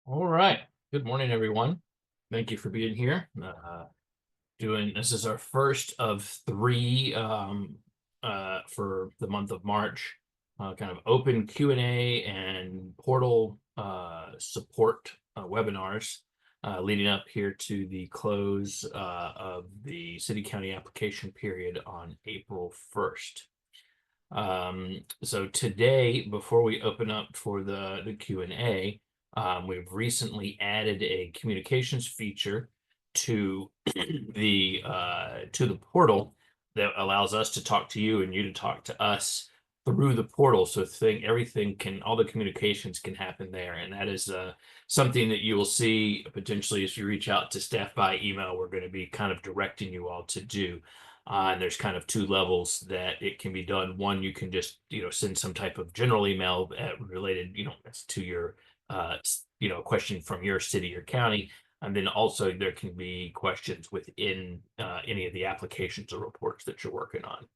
All right. Good morning, everyone. Thank you for being here. This is our first of three for the month of March, kind of open Q&A and portal support webinars leading up here to the close of the city county application period on April 1st. So today, before we open up for the Q&A, we've recently added a communications feature to the portal that allows us to talk to you and you to talk to us through the portal. So all the communications can happen there, and that is something that you will see potentially as you reach out to staff by email. We're going to be kind of directing you all to do. And there's kind of two levels that it can be done. One, you can just, send some type of general email related, to your, question from your city or county. And then also there can be questions within any of the applications or reports that you're working on.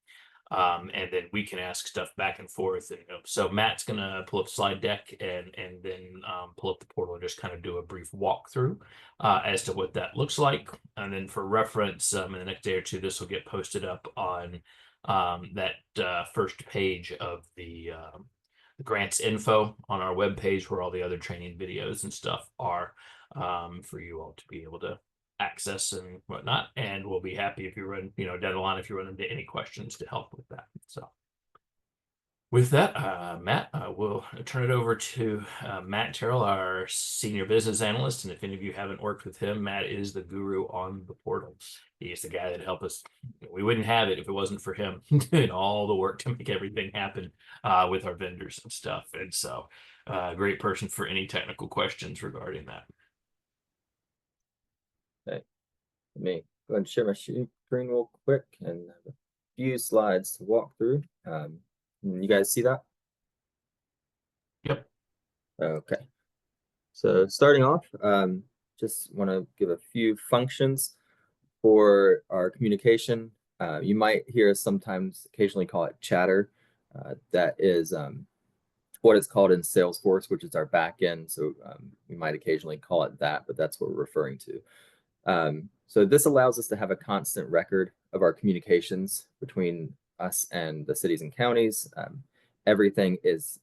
And then we can ask stuff back and forth. And so Matt's gonna pull up slide deck and then pull up the portal and just kind of do a brief walkthrough as to what that looks like. And then for reference, in the next day or two, this will get posted up on that first page of the grants info on our webpage, where all the other training videos and stuff are, for you all to be able to access and whatnot. And we'll be happy if you run, down the line, if you run into any questions to help with that. So with that, Matt, we'll turn it over to Matt Terrell, our senior business analyst. And if any of you haven't worked with him, Matt is the guru on the portal. He's the guy that helped us. We wouldn't have it if it wasn't for him doing all the work to make everything happen with our vendors and stuff. And so, great person for any technical questions regarding that. Okay, let me go ahead and share my screen real quick and have a few slides to walk through. You guys see that? Yep. Okay. So starting off, just want to give a few functions for our communication. You might hear us sometimes occasionally call it chatter. That is what it's called in Salesforce, which is our backend. So we might occasionally call it that, but that's what we're referring to. So this allows us to have a constant record of our communications between us and the cities and counties. Everything is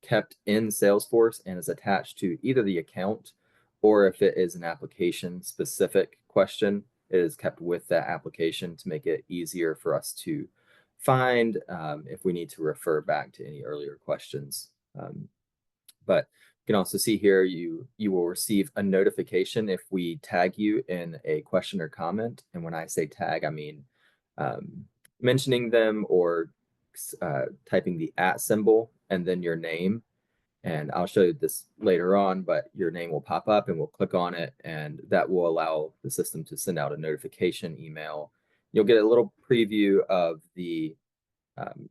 kept in Salesforce and is attached to either the account, or if it is an application specific question, it is kept with that application to make it easier for us to find if we need to refer back to any earlier questions. But you can also see here, you will receive a notification if we tag you in a question or comment. And when I say tag, I mean mentioning them or typing the @ symbol and then your name. And I'll show you this later on, but your name will pop up and we'll click on it, and that will allow the system to send out a notification email. You'll get a little preview of the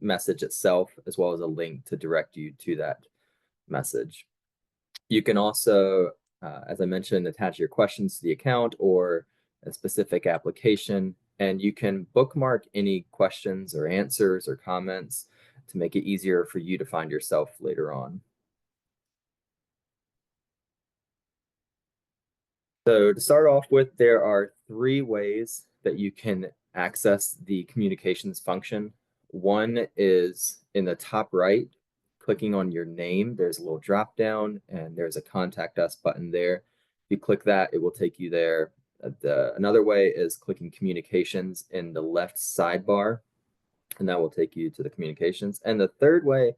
message itself, as well as a link to direct you to that message. You can also, as I mentioned, attach your questions to the account or a specific application, and you can bookmark any questions or answers or comments to make it easier for you to find yourself later on. So to start off with, there are 3 ways that you can access the communications function. One is in the top right, clicking on your name. There's a little drop down and there's a contact us button there. If you click that, it will take you there. Another way is clicking communications in the left sidebar, and that will take you to the communications. And the third way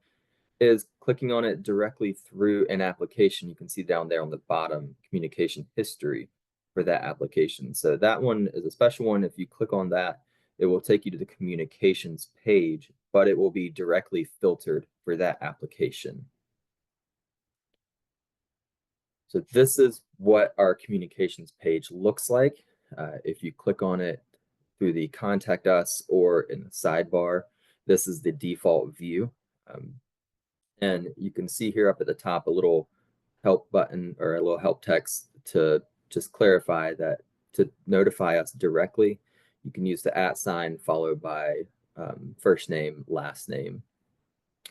is clicking on it directly through an application. You can see down there on the bottom, communication history for that application. So that one is a special one. If you click on that, it will take you to the communications page, but it will be directly filtered for that application. So this is what our communications page looks like. If you click on it through the contact us or in the sidebar, this is the default view. And you can see here up at the top a little help button or a little help text to just clarify that to notify us directly, you can use the @ sign followed by first name, last name.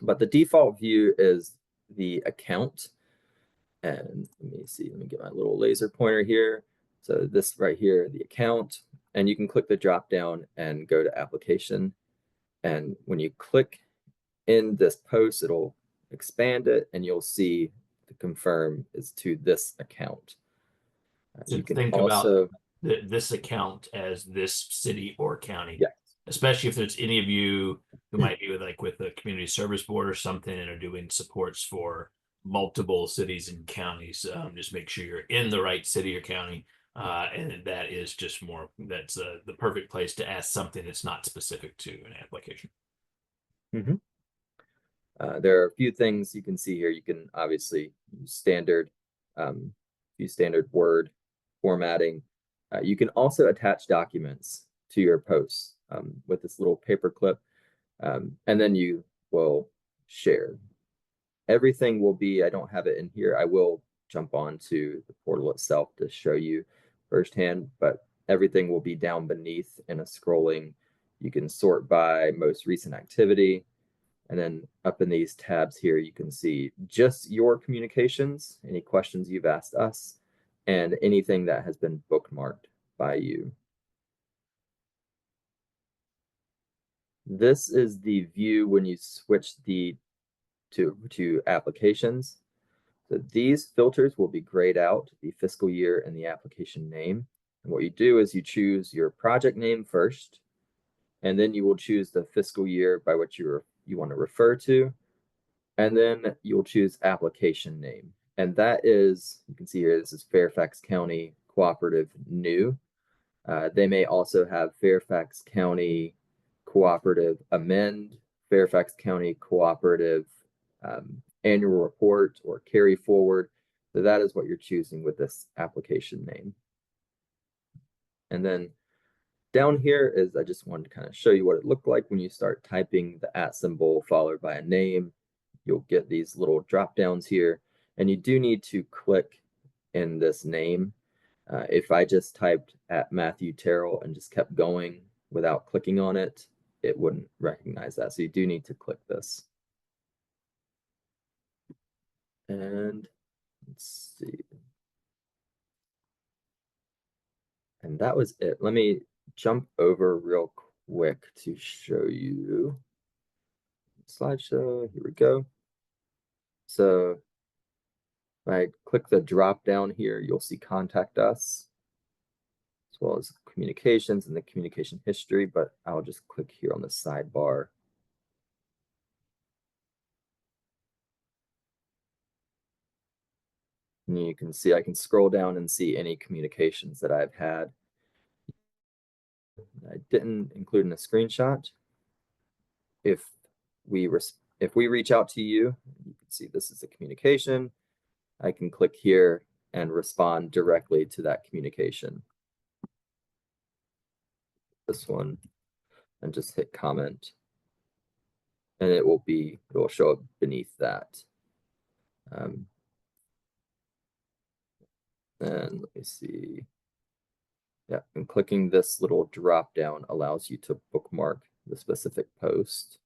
But the default view is the account. And let me see, let me get my little laser pointer here. So this right here, the account, and you can click the drop down and go to application. And when you click in this post, it'll expand it and you'll see the confirm is to this account. So You can think about also, this account as this city or county, yeah, especially if there's any of you who might be with the community service board or something and are doing supports for multiple cities and counties. Just make sure you're in the right city or county. And that is just more, that's the perfect place to ask something that's not specific to an application. mhm. There are a few things you can see here. You can obviously use standard Word formatting. You can also attach documents to your posts with this little paper clip, and then you will share. Everything will be, I don't have it in here. I will jump on to the portal itself to show you firsthand, but everything will be down beneath in a scrolling. You can sort by most recent activity. And then up in these tabs here, you can see just your communications, any questions you've asked us, and anything that has been bookmarked by you. This is the view when you switch to applications. So these filters will be grayed out, the fiscal year and the application name. And what you do is you choose your project name first, and then you will choose the fiscal year by which you want to refer to. And then you'll choose application name. And that is, you can see here, this is Fairfax County Cooperative New. They may also have Fairfax County Cooperative Amend, Fairfax County Cooperative Annual Report, or Carry Forward. So that is what you're choosing with this application name. And then down here is, I just wanted to kind of show you what it looked like when you start typing the @ symbol followed by a name. You'll get these little drop downs here, and you do need to click in this name. If I just typed @Matthew Terrell and just kept going without clicking on it, it wouldn't recognize that. So you do need to click this. And let's see. And that was it. Let me jump over real quick to show you slideshow. Here we go. So if I click the drop down here, you'll see contact us, as well as communications and the communication history, but I'll just click here on the sidebar. And you can see I can scroll down and see any communications that I've had. I didn't include in a screenshot. If we reach out to you, you can see this is a communication. I can click here and respond directly to that communication. This one, and just hit comment, and it will show up beneath that. And let me see. Yeah, and clicking this little drop down allows you to bookmark the specific post.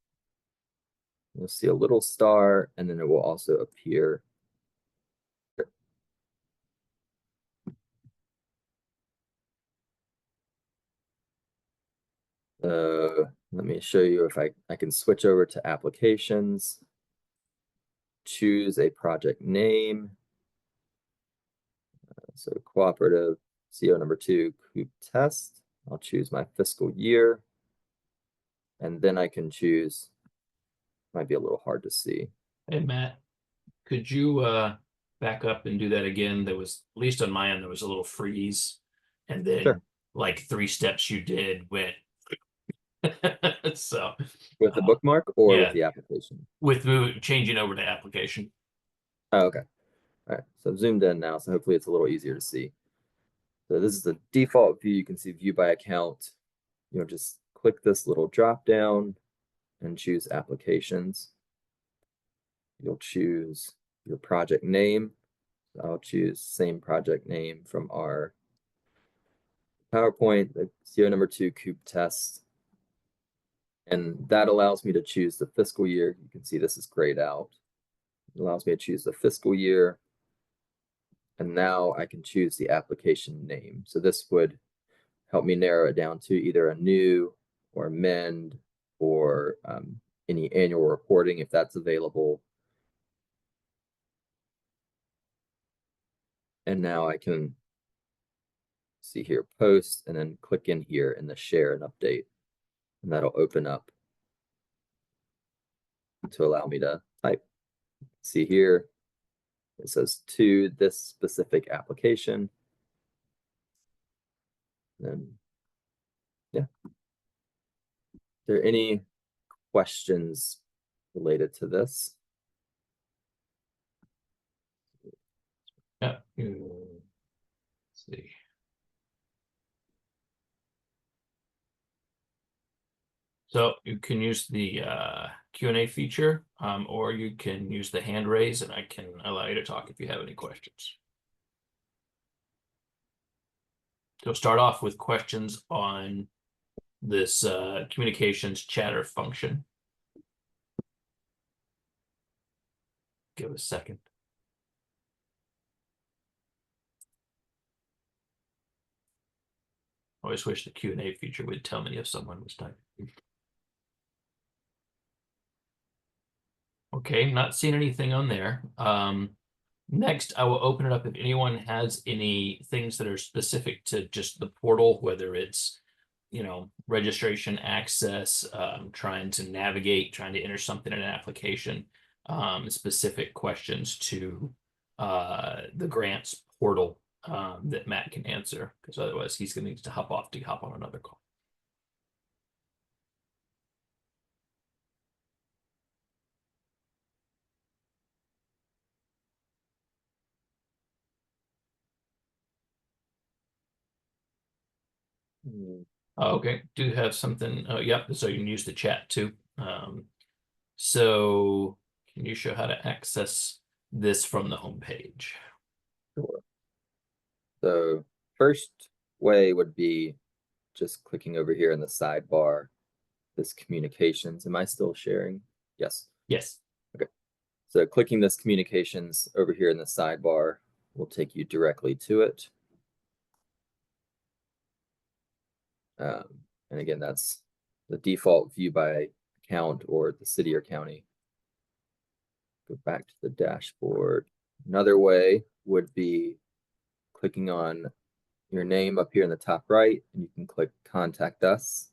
You'll see a little star, and then it will also appear. Let me show you if I can switch over to applications, choose a project name. So cooperative CO number 2 COOP test. I'll choose my fiscal year, and then I can choose, might be a little hard to see. Hey, Matt, could you back up and do that again? There was, at least on my end, there was a little freeze. And then Sure. like 3 steps you did went. So With the bookmark or with yeah, the application? with changing over to application. Oh, okay. All right, so I've zoomed in now, so hopefully it's a little easier to see. So this is the default view. You can see view by account. You'll just click this little drop down and choose applications. You'll choose your project name. I'll choose same project name from our PowerPoint, the CO number 2 COOP test. And that allows me to choose the fiscal year. You can see this is grayed out. It allows me to choose the fiscal year. And now I can choose the application name. So this would help me narrow it down to either a new or amend or any annual reporting if that's available. And now I can see here, post, and then click in here in the share and update. And that'll open up to allow me to type. See here, it says to this specific application. Then, yeah. Are there any questions related to this? Yeah. Let's see. So you can use the Q&A feature, or you can use the hand raise, and I can allow you to talk if you have any questions. So start off with questions on this communications chatter function. Give it a second. I always wish the Q&A feature would tell me if someone was typing. Okay, not seeing anything on there. Next, I will open it up if anyone has any things that are specific to just the portal, whether it's, registration access, trying to navigate, trying to enter something in an application, specific questions to the grants portal that Matt can answer, because otherwise he's going to need to hop on another call. Okay, do have something. Yep, so you can use the chat too. So can you show how to access this from the home page? Sure. So first way would be just clicking over here in the sidebar, this communications. Am I still sharing? Yes. Yes. Okay. So clicking this communications over here in the sidebar will take you directly to it. And again, that's the default view by account or the city or county. Go back to the dashboard. Another way would be clicking on your name up here in the top right, and you can click Contact Us.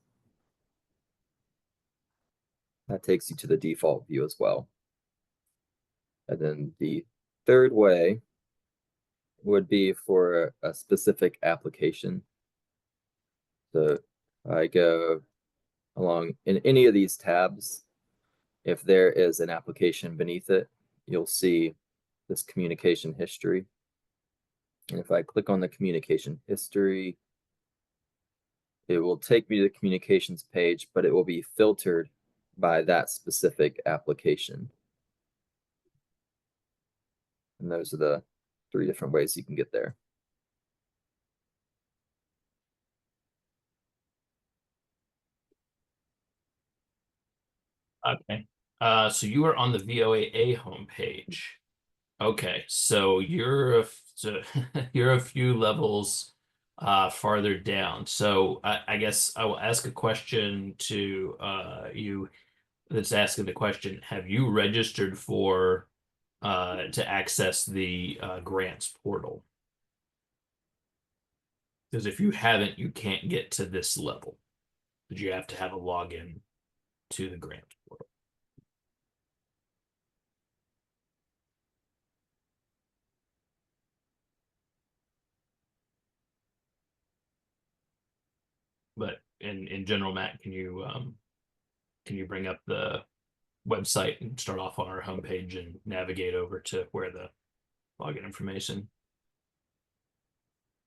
That takes you to the default view as well. And then the third way would be for a specific application. So I go along in any of these tabs. If there is an application beneath it, you'll see this communication history. And if I click on the communication history, it will take me to the communications page, but it will be filtered by that specific application. And those are the 3 different ways you can get there. Okay. So you are on the VOAA homepage. Okay, so you're a few levels farther down. So I guess I will ask a question to you that's asking the question, have you registered for to access the grants portal? Because if you haven't, you can't get to this level. But you have to have a login to the grants portal. But in general, Matt, can you bring up the website and start off on our homepage and navigate over to where the login information?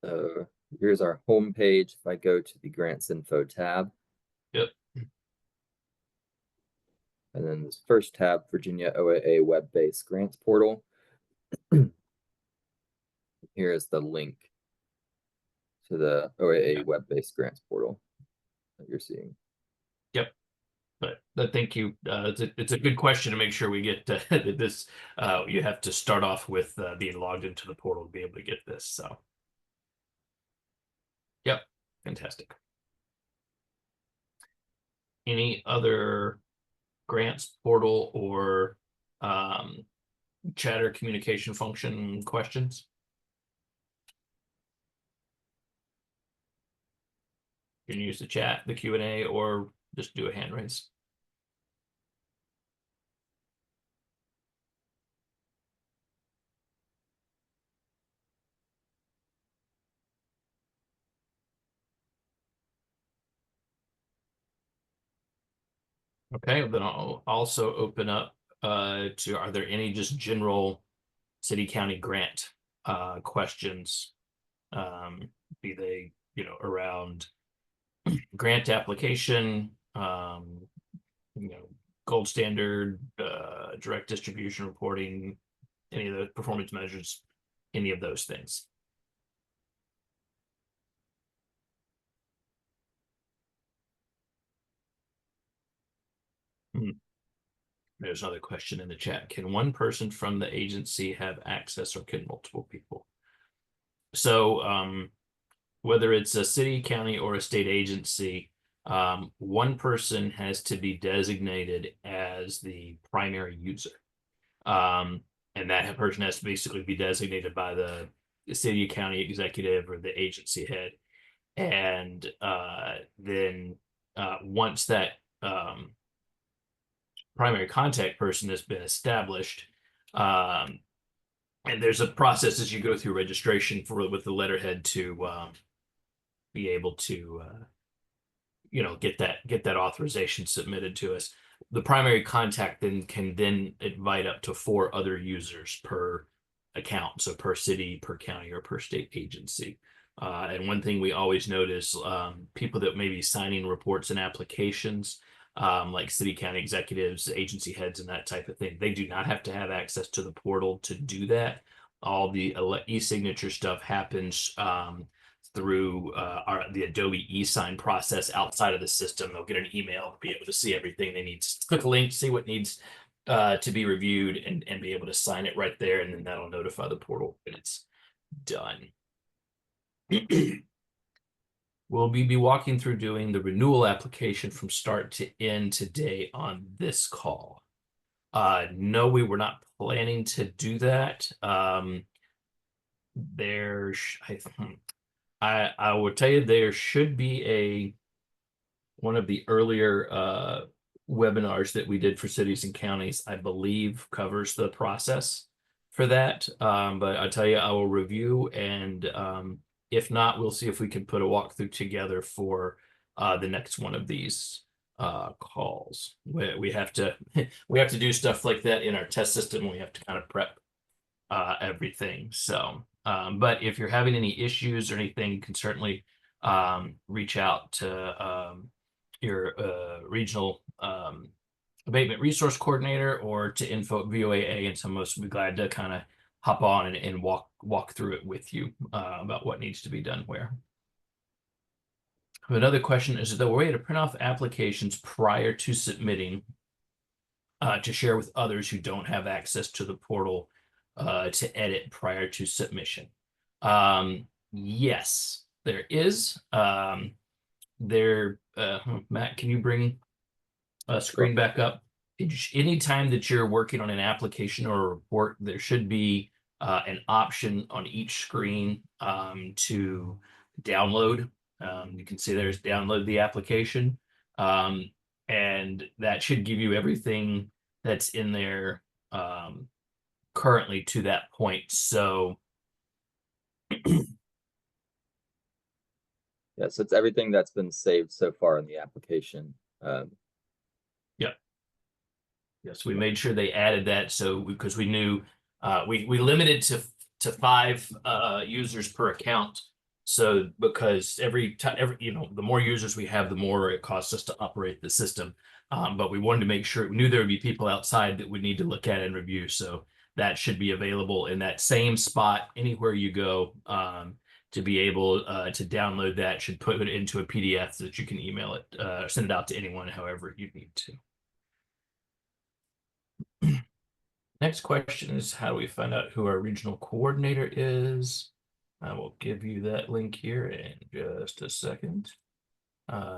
So here's our home page. If I go to the grants info tab, Yep. and then this first tab, Virginia OAA web-based grants portal. Here is the link to the OAA web-based grants portal that you're seeing. Yep. But thank you. It's a good question to make sure we get this. You have to start off with being logged into the portal to be able to get this. So, yep, fantastic. Any other grants portal or chatter communication function questions? You can use the chat, the Q&A, or just do a hand raise. Okay, then I'll also open up to, are there any just general city county grant questions? Be they, around grant application, gold standard, direct distribution reporting, any of the performance measures, any of those things. There's another question in the chat. Can one person from the agency have access, or can multiple people? So whether it's a city, county, or a state agency, one person has to be designated as the primary user. And that person has to basically be designated by the city, county executive, or the agency head. And then once that primary contact person has been established, and there's a process as you go through registration with the letterhead to be able to get that authorization submitted to us. The primary contact then can invite up to 4 other users per account, so per city, per county, or per state agency. And one thing we always notice, people that may be signing reports and applications, like city, county executives, agency heads, and that type of thing, they do not have to have access to the portal to do that. All the e-signature stuff happens through the Adobe e-sign process outside of the system. They'll get an email, be able to see everything they need, click a link, see what needs to be reviewed, and be able to sign it right there, and then that'll notify the portal when it's done. We'll be walking through doing the renewal application from start to end today on this call. No, we were not planning to do that. I would tell you there should be one of the earlier webinars that we did for cities and counties, I believe, covers the process for that. But I tell you, I will review, and if not, we'll see if we can put a walkthrough together for the next one of these calls. We have to do stuff like that in our test system. We have to kind of prep everything. So, but if you're having any issues or anything, you can certainly reach out to your regional abatement resource coordinator, or to info@VOAA, and some of us will be glad to kind of hop on and walk through it with you about what needs to be done where. Another question is, there a way to print off applications prior to submitting to share with others who don't have access to the portal to edit prior to submission? Yes, there is. Matt, can you bring a screen back up? Anytime that you're working on an application or a report, there should be an option on each screen to download. You can see there's download the application, and that should give you everything that's in there currently to that point. So yeah, so it's everything that's been saved so far in the application. Yes, we made sure they added that, so because we knew we limited to 5 users per account. So because every the more users we have, the more it costs us to operate the system. But we wanted to make sure, we knew there would be people outside that would need to look at and review. So that should be available in that same spot anywhere you go. to be able to download that. Should put it into a PDF so that you can email it, send it out to anyone, however you need to. Next question is, how do we find out who our regional coordinator is? I will give you that link here in just a second.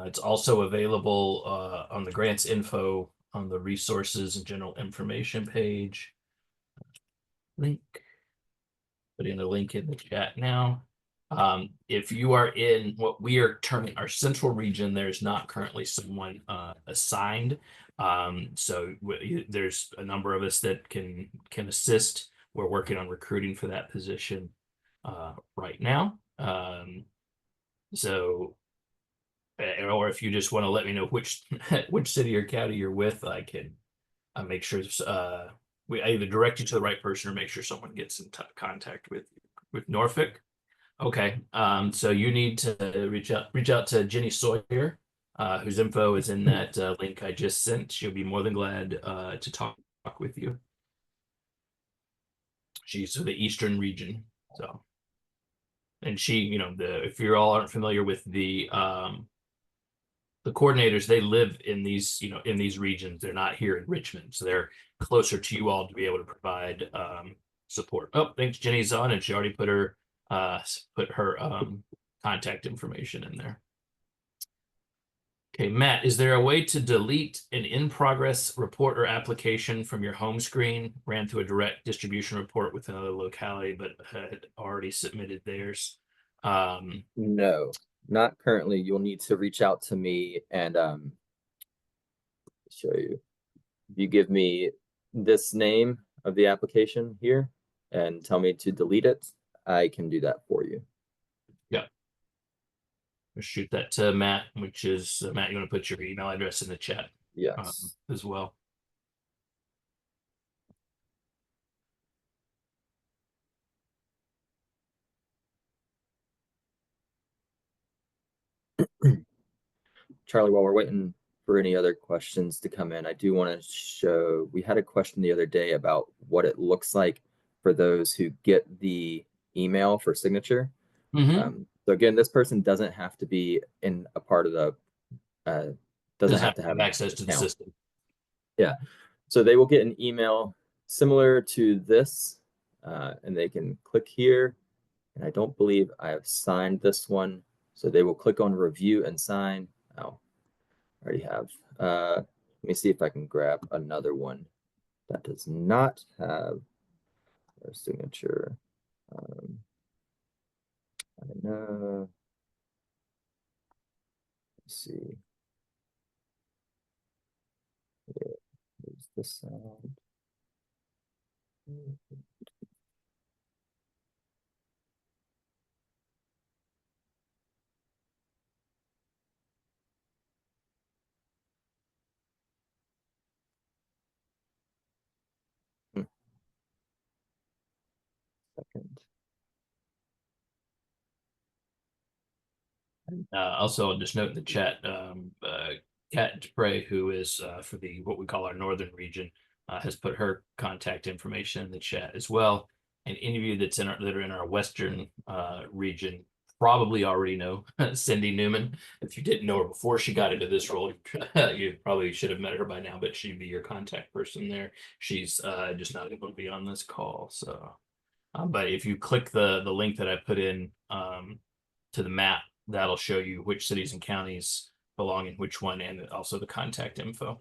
It's also available on the grants info on the resources and general information page. Link. Putting a link in the chat now. If you are in what we are terming our central region, there's not currently someone assigned. So there's a number of us that can assist. We're working on recruiting for that position right now. So, or if you just want to let me know which which city or county you're with, I can make sure we either direct you to the right person or make sure someone gets in contact with Norfolk. Okay, so you need to reach out to Jenny Sawyer, whose info is in that link I just sent. She'll be more than glad to talk with you. She's for the Eastern region, so, and she, you know, if you all aren't familiar with the coordinators, they live in these, you know, in these regions. They're not here in Richmond, so they're closer to you all to be able to provide support. Oh, thanks, Jenny's on, and she already put her contact information in there. Okay, Matt, is there a way to delete an in-progress report or application from your home screen, ran through a direct distribution report with another locality, but had already submitted theirs? No, not currently. You'll need to reach out to me and show you. If you give me this name of the application here and tell me to delete it, I can do that for you. Yeah. Shoot that to Matt, which is Matt, you want to put your email address in the chat? Yes. As well. Charlie, while we're waiting for any other questions to come in, I do want to show, we had a question the other day about what it looks like for those who get the email for signature. So again, this person doesn't have to be in a part of the, doesn't have to have access to the system. Yeah, so they will get an email similar to this, and they can click here. And I don't believe I have signed this one. So they will click on review and sign. Oh, I already have. Let me see if I can grab another one that does not have a signature. I don't know. Let's see. Here's the sound. Second. Also, I'll just note in the chat, Kat Dupre, who is for the what we call our northern region, has put her contact information in the chat as well. And any of you that are in our western region probably already know Cindy Newman. If you didn't know her before she got into this role, you probably should have met her by now, but she'd be your contact person there. She's just not able to be on this call. So, but if you click the link that I put in to the map, that'll show you which cities and counties belong in which one, and also the contact info.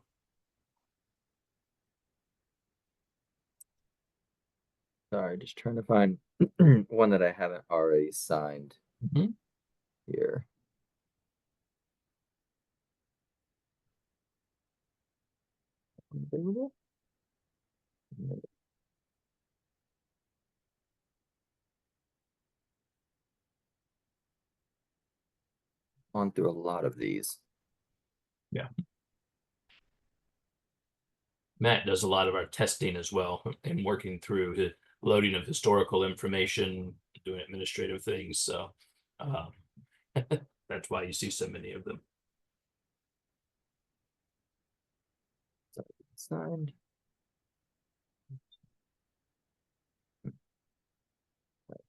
Sorry, just trying to find one that I haven't already signed here. Available? On through a lot of these. Yeah. Matt does a lot of our testing as well and working through the loading of historical information, doing administrative things. So that's why you see so many of them. Signed.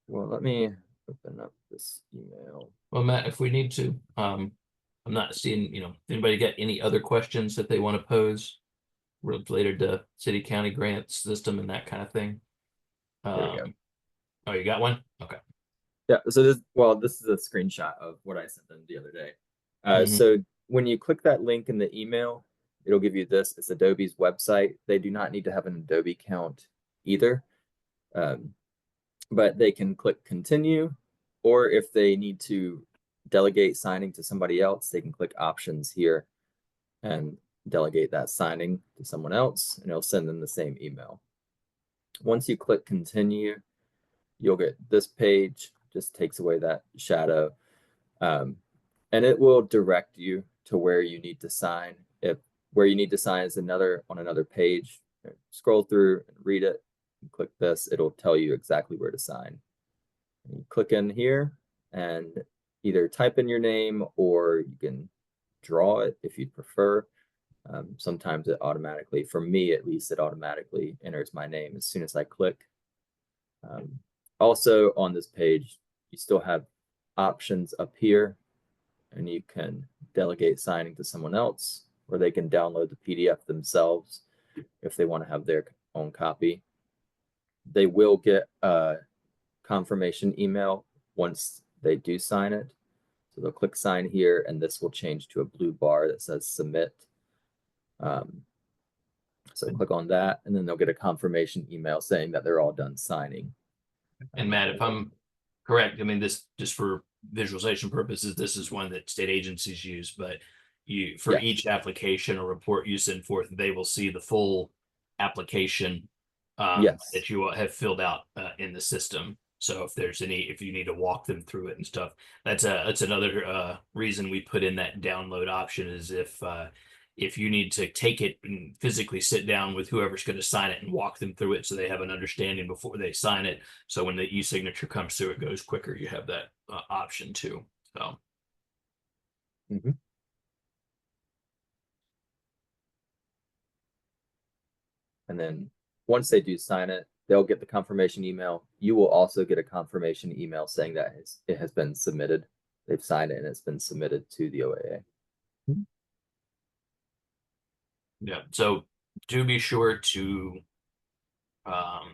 Well, let me open up this email. Well, Matt, if we need to, I'm not seeing, anybody got any other questions that they want to pose related to city county grants system and that kind of thing? There we go. Oh, you got one? Okay. Yeah, so this is a screenshot of what I sent them the other day. Mhm. So when you click that link in the email, it'll give you this. It's Adobe's website. They do not need to have an Adobe account either, but they can click continue, or if they need to delegate signing to somebody else, they can click options here and delegate that signing to someone else, and it'll send them the same email. Once you click continue, you'll get this page, just takes away that shadow. And it will direct you to where you need to sign. If where you need to sign is on another page, scroll through and read it, and click this, it'll tell you exactly where to sign. And you click in here and either type in your name or you can draw it if you'd prefer. Sometimes it automatically, for me at least, it automatically enters my name as soon as I click. Also on this page, you still have options up here, and you can delegate signing to someone else, or they can download the PDF themselves if they want to have their own copy. They will get a confirmation email once they do sign it. So they'll click sign here, and this will change to a blue bar that says submit. So click on that, and then they'll get a confirmation email saying that they're all done signing. And Matt, if I'm correct, I mean, this just for visualization purposes, this is one that state agencies use, but for Yes. each application or report you send forth, they will see the full application Yes. that you have filled out in the system. So if you need to walk them through it and stuff, that's another reason we put in that download option is if you need to take it and physically sit down with whoever's going to sign it and walk them through it so they have an understanding before they sign it. So when the e-signature comes through, it goes quicker. You have that option too. So. Mm-hmm. And then once they do sign it, they'll get the confirmation email. You will also get a confirmation email saying that it has been submitted. They've signed it and it's been submitted to the OAA. Yeah. So do be sure to,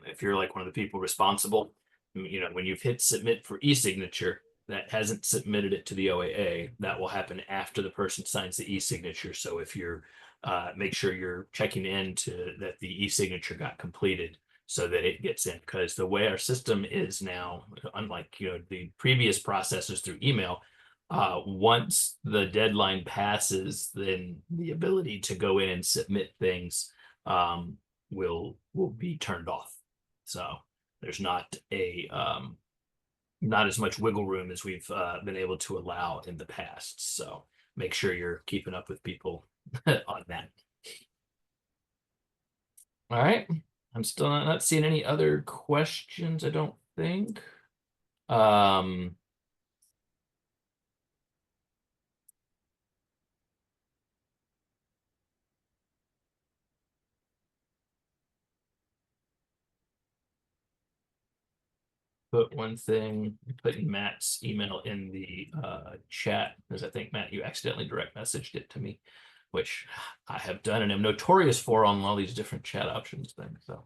if you're like one of the people responsible, when you've hit submit for e-signature, that hasn't submitted it to the OAA, that will happen after the person signs the e-signature. So if you're, make sure you're checking in that the e-signature got completed so that it gets in. Because the way our system is now, unlike, the previous processes through email, once the deadline passes, then the ability to go in and submit things will be turned off. So there's not as much wiggle room as we've been able to allow in the past. So make sure you're keeping up with people on that. All right. I'm still not seeing any other questions, I don't think. Put one thing, putting Matt's email in the chat, because I think, Matt, you accidentally direct messaged it to me, which I have done and am notorious for on all these different chat options things. So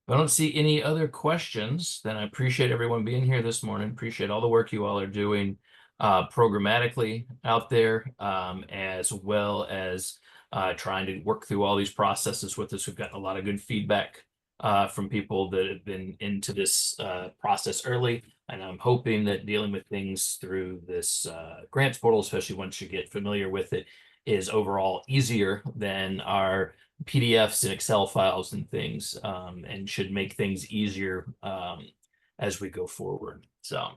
if I don't see any other questions, then I appreciate everyone being here this morning. Appreciate all the work you all are doing programmatically out there, as well as trying to work through all these processes with us. We've gotten a lot of good feedback from people that have been into this process early. And I'm hoping that dealing with things through this grants portal, especially once you get familiar with it, is overall easier than our PDFs and Excel files and things, and should make things easier as we go forward. So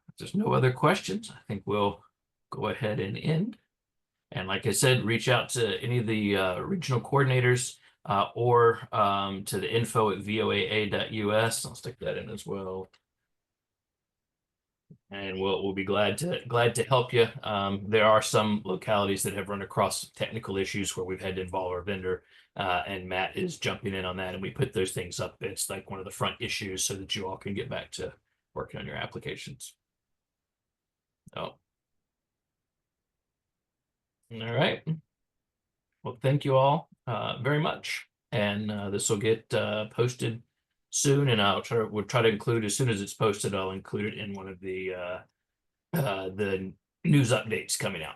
if there's no other questions, I think we'll go ahead and end. And like I said, reach out to any of the regional coordinators or to the info@voaa.us. I'll stick that in as well. And we'll be glad to help you. There are some localities that have run across technical issues where we've had to involve our vendor And Matt is jumping in on that, and we put those things up. It's like one of the front issues so that you all can get back to working on your applications. Oh, all right. Well, thank you all very much. And this will get posted soon, and we'll try to include, as soon as it's posted, I'll include it in one of the news updates coming out.